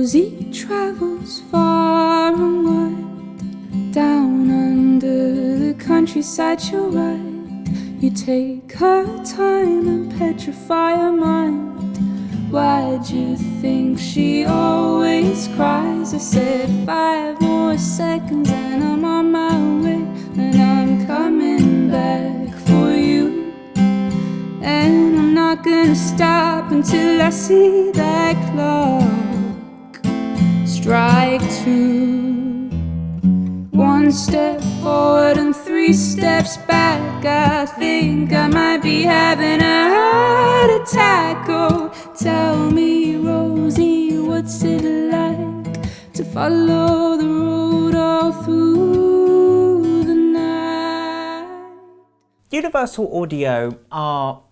Rosie travels far and wide, down under the countryside she'll ride. You take her time and petrify her mind. Why'd you think she always cries? I said 5 more seconds and I'm on my way, and I'm coming back for you. And I'm not gonna stop until I see that clock strike 2. 1 step forward and 3 steps back. I think I might be having a heart attack. Oh, tell me, Rosie, what's it like to follow the road all through the night? Universal Audio are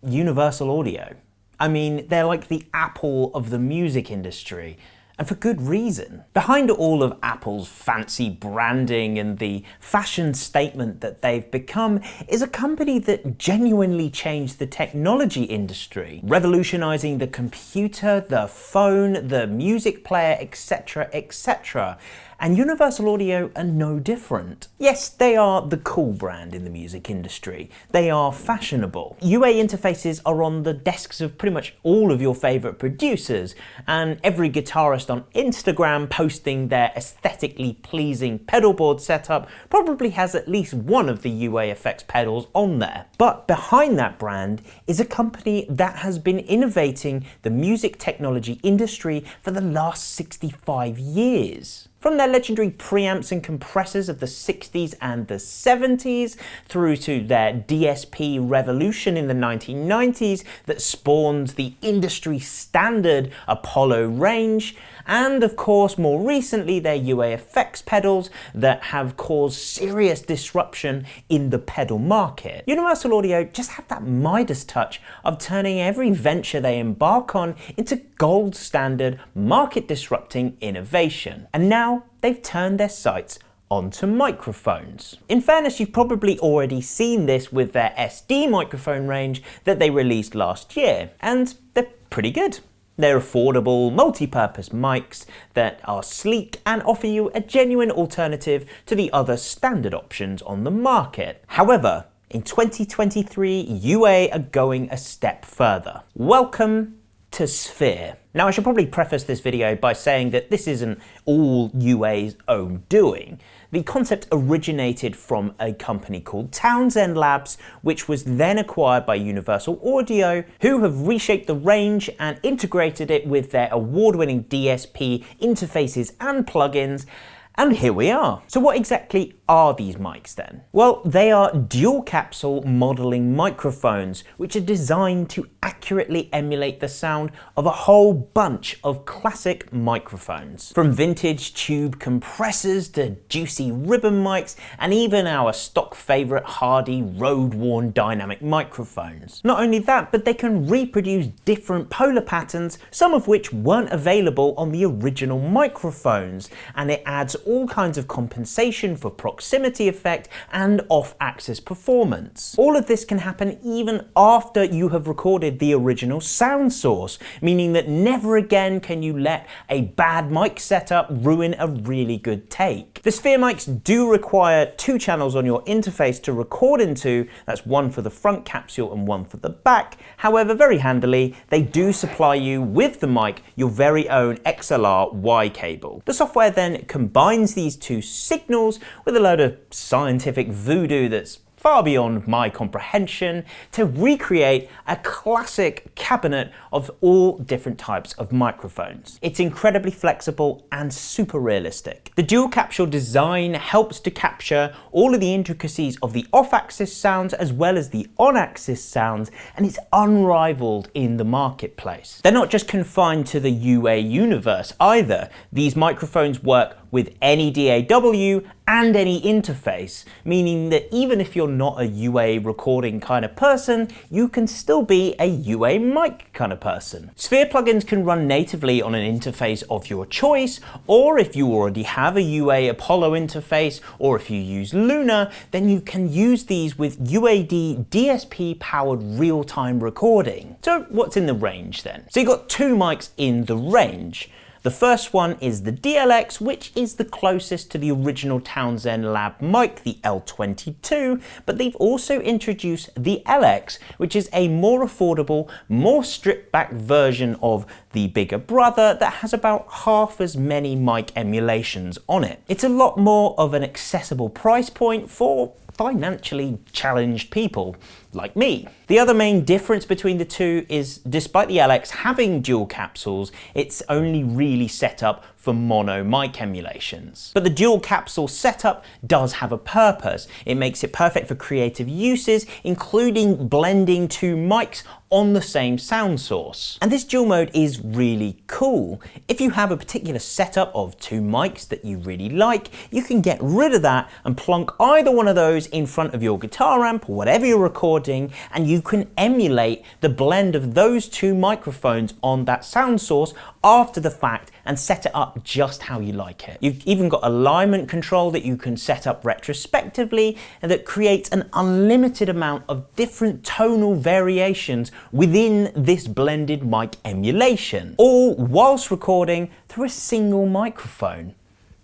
Universal Audio. I mean, they're like the Apple of the music industry, and for good reason. Behind all of Apple's fancy branding and the fashion statement that they've become is a company that genuinely changed the technology industry, revolutionizing the computer, the phone, the music player, etc., etc. And Universal Audio are no different. Yes, they are the cool brand in the music industry. They are fashionable. UA interfaces are on the desks of pretty much all of your favorite producers, and every guitarist on Instagram posting their aesthetically pleasing pedalboard setup probably has at least one of the UAFX pedals on there. But behind that brand is a company that has been innovating the music technology industry for the last 65 years. From their legendary preamps and compressors of the 60s and the 70s, through to their DSP revolution in the 1990s that spawned the industry standard Apollo range, and of course more recently their UAFX pedals that have caused serious disruption in the pedal market. Universal Audio just have that Midas touch of turning every venture they embark on into gold standard, market disrupting innovation. And now they've turned their sights onto microphones. In fairness, you've probably already seen this with their SD microphone range that they released last year, and they're pretty good. They're affordable, multi-purpose mics that are sleek and offer you a genuine alternative to the other standard options on the market. However, in 2023, UA are going a step further. Welcome to Sphere. Now, I should probably preface this video by saying that this isn't all UA's own doing. The concept originated from a company called Townsend Labs, which was then acquired by Universal Audio, who have reshaped the range and integrated it with their award-winning DSP interfaces and plugins. And here we are. So what exactly are these mics then? Well, they are dual capsule modeling microphones, which are designed to accurately emulate the sound of a whole bunch of classic microphones. From vintage tube compressors to juicy ribbon mics, and even our stock favorite hardy road-worn dynamic microphones. Not only that, but they can reproduce different polar patterns, some of which weren't available on the original microphones, and it adds all kinds of compensation for proximity effect and off-axis performance. All of this can happen even after you have recorded the original sound source, meaning that never again can you let a bad mic setup ruin a really good take. The Sphere mics do require 2 channels on your interface to record into. That's one for the front capsule and one for the back. However, very handily, they do supply you with the mic your very own XLR Y cable. The software then combines these 2 signals with a load of scientific voodoo that's far beyond my comprehension to recreate a classic cabinet of all different types of microphones. It's incredibly flexible and super realistic. The dual capsule design helps to capture all of the intricacies of the off-axis sounds as well as the on-axis sounds, and it's unrivaled in the marketplace. They're not just confined to the UA universe either. These microphones work with any DAW and any interface, meaning that even if you're not a UA recording kind of person, you can still be a UA mic kind of person. Sphere plugins can run natively on an interface of your choice, or if you already have a UA Apollo interface, or if you use Luna, then you can use these with UAD DSP powered real-time recording. So what's in the range then? So you've got 2 mics in the range. The first one is the DLX, which is the closest to the original Townsend Lab mic, the L22, but they've also introduced the LX, which is a more affordable, more stripped back version of the bigger brother that has about half as many mic emulations on it. It's a lot more of an accessible price point for financially challenged people like me. The other main difference between the two is, despite the LX having dual capsules, it's only really set up for mono mic emulations. But the dual capsule setup does have a purpose. It makes it perfect for creative uses, including blending two mics on the same sound source. And this dual mode is really cool. If you have a particular setup of two mics that you really like, you can get rid of that and plonk either one of those in front of your guitar amp or whatever you're recording, and you can emulate the blend of those two microphones on that sound source after the fact and set it up just how you like it. You've even got alignment control that you can set up retrospectively, and that creates an unlimited amount of different tonal variations within this blended mic emulation, all whilst recording through a single microphone.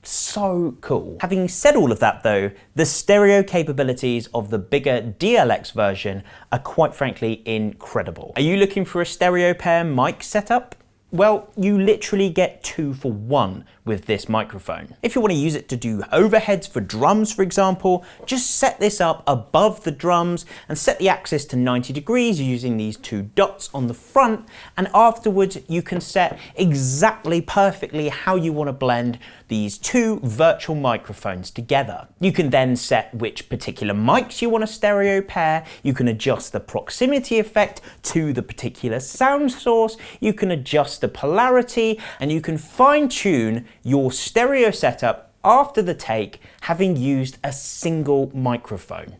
So cool. Having said all of that though, the stereo capabilities of the bigger DLX version are quite frankly incredible. Are you looking for a stereo pair mic setup? Well, you literally get 2 for 1 with this microphone. If you want to use it to do overheads for drums, for example, just set this up above the drums and set the axis to 90 degrees using these 2 dots on the front, and afterwards you can set exactly perfectly how you want to blend these 2 virtual microphones together. You can then set which particular mics you want to stereo pair, you can adjust the proximity effect to the particular sound source, you can adjust the polarity, and you can fine-tune your stereo setup after the take, having used a single microphone.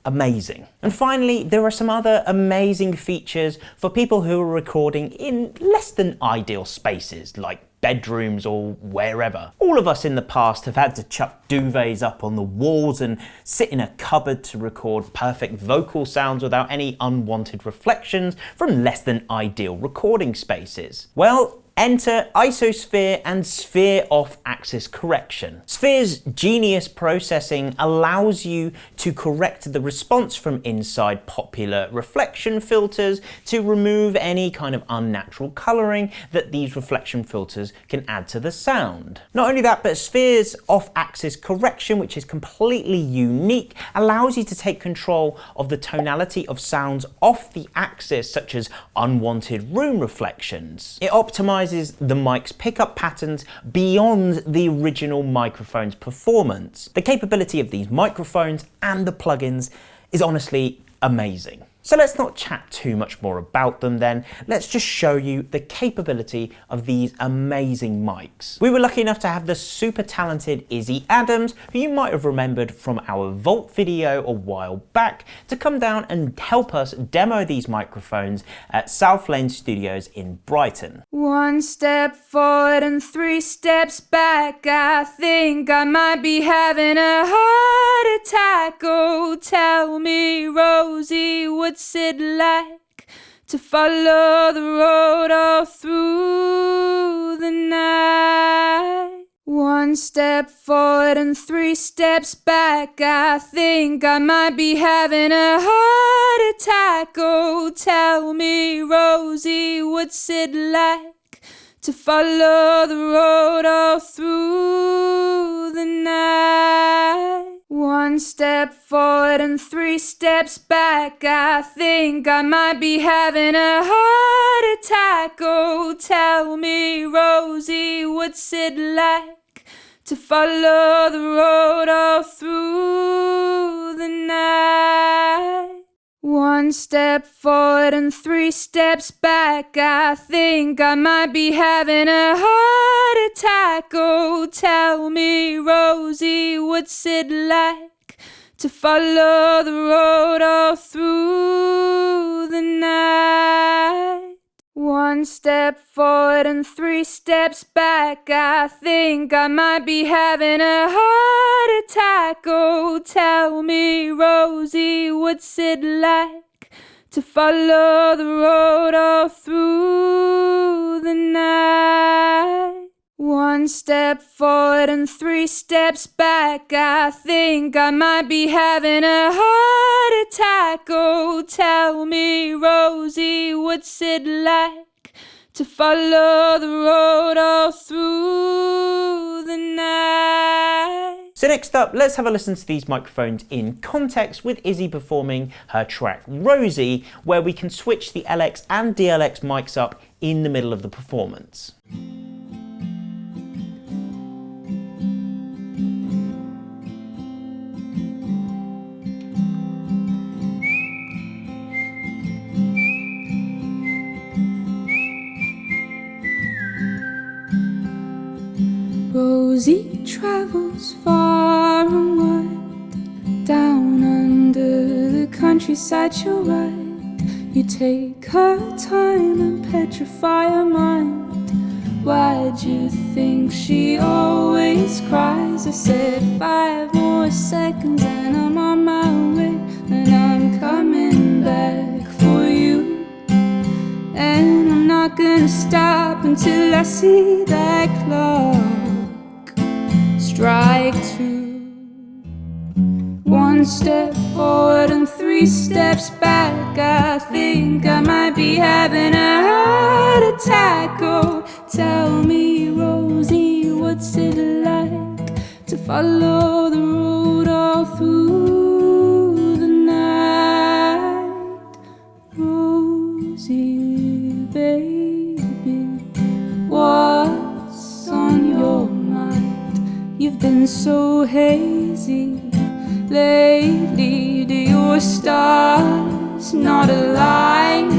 Amazing. And finally, there are some other amazing features for people who are recording in less than ideal spaces, like bedrooms or wherever. All of us in the past have had to chuck duvets up on the walls and sit in a cupboard to record perfect vocal sounds without any unwanted reflections from less than ideal recording spaces. Well, enter isosphere and sphere off-axis correction. Sphere's genius processing allows you to correct the response from inside popular reflection filters to remove any kind of unnatural colouring that these reflection filters can add to the sound. Not only that, but Sphere's off-axis correction, which is completely unique, allows you to take control of the tonality of sounds off the axis, such as unwanted room reflections. It optimizes the mic's pickup patterns beyond the original microphone's performance. The capability of these microphones and the plugins is honestly amazing. So let's not chat too much more about them then. Let's just show you the capability of these amazing mics. We were lucky enough to have the super talented Izzy Adams, who you might have remembered from our Vault video a while back, to come down and help us demo these microphones at South Lane Studios in Brighton. 1 step forward and 3 steps back. I think I might be having a heart attack. Oh, tell me, Rosie, what's it like to follow the road all through the night? 1 step forward and 3 steps back. I think I might be having a heart attack. Oh, tell me, Rosie, what's it like to follow the road all through the night? 1 step forward and 3 steps back. I think I might be having a heart attack. Oh, tell me, Rosie, what's it like to follow the road all through the night? 1 step forward and 3 steps back. I think I might be having a heart attack. Oh, tell me, Rosie, what's it like to follow the road all through the night? 1 step forward and 3 steps back. I think I might be having a heart attack. Oh, tell me, Rosie, what's it like to follow the road all through the night? One step forward and 3 steps back. I think I might be having a heart attack. Oh, tell me, Rosie, what's it like to follow the road all through the night? So next up, let's have a listen to these microphones in context with Izzy performing her track Rosie, where we can switch the LX and DLX mics up in the middle of the performance. Rosie travels far and wide, down under the countryside she'll ride. You take her time and petrify her mind. Why'd you think she always cries? I said 5 more seconds and I'm on my way, and I'm coming back for you. And I'm not gonna stop until I see that clock strike 2. 1 step forward and 3 steps back. I think I might be having a heart attack. Oh, tell me, Rosie, what's it like to follow the road all through the night? Rosie, baby, what's on your mind? You've been so hazy lately. Do your stars not align?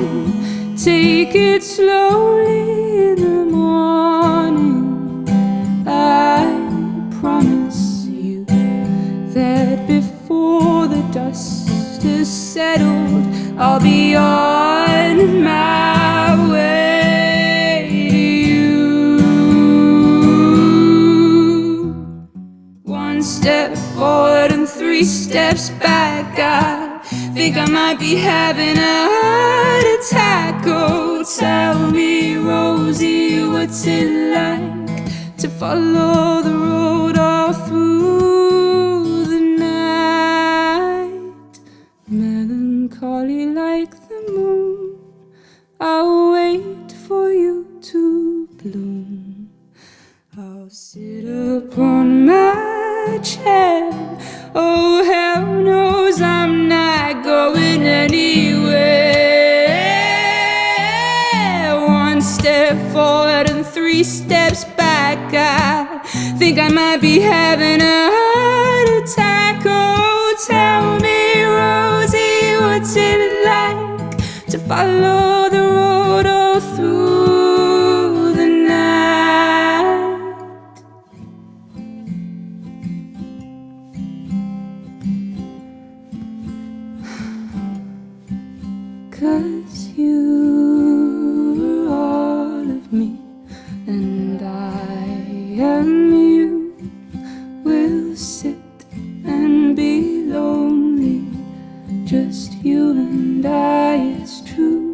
Take it slowly in the morning. I promise you that before the dust is settled, I'll be on my way to you. 1 step forward and 3 steps back. I think I might be having a heart attack. Oh, tell me, Rosie, what's it like to follow the road all through the night? Melancholy like the moon, I'll wait for you to bloom. I'll sit upon my chair. Oh, hell knows I'm not going anywhere. 1 step forward and 3 steps back. I think I might be having a heart attack. Oh, tell me, Rosie, what's it like to follow the road all through the night? 'Cause you are all of me, and I am you. We'll sit and be lonely, just you and I, it's true.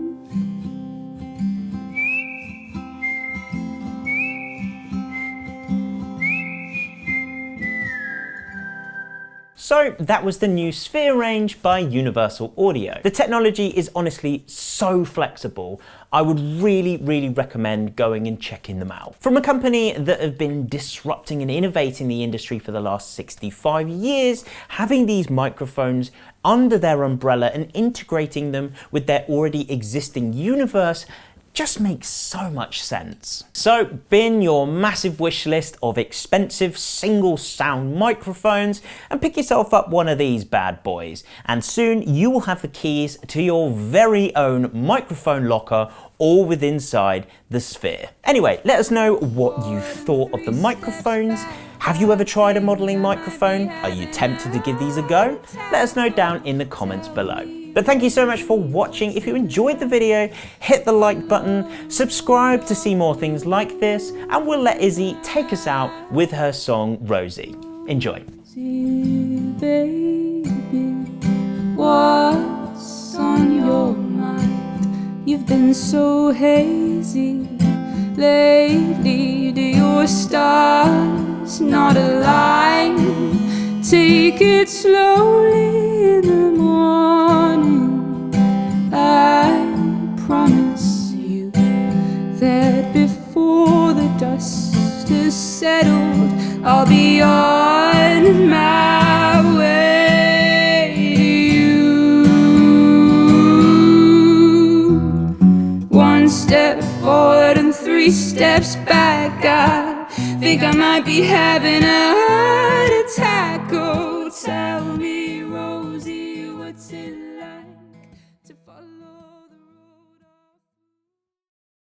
So that was the new Sphere range by Universal Audio. The technology is honestly so flexible. I would really recommend going and checking them out. From a company that have been disrupting and innovating the industry for the last 65 years, having these microphones under their umbrella and integrating them with their already existing universe just makes so much sense. So bin your massive wish list of expensive single sound microphones and pick yourself up one of these bad boys, and soon you will have the keys to your very own microphone locker, all within inside the Sphere. Anyway, let us know what you thought of the microphones. Have you ever tried a modeling microphone? Are you tempted to give these a go? Let us know down in the comments below. But thank you so much for watching. If you enjoyed the video, hit the like button, subscribe to see more things like this, and we'll let Izzy take us out with her song Rosie. Enjoy. Baby, what's on your mind? You've been so hazy lately? Do your stars not align? Take it slowly in the morning. I promise you that before the dust is settled, I'll be on my way to you. One step forward and 3 steps back. I think I might be having a heart attack. Oh, tell me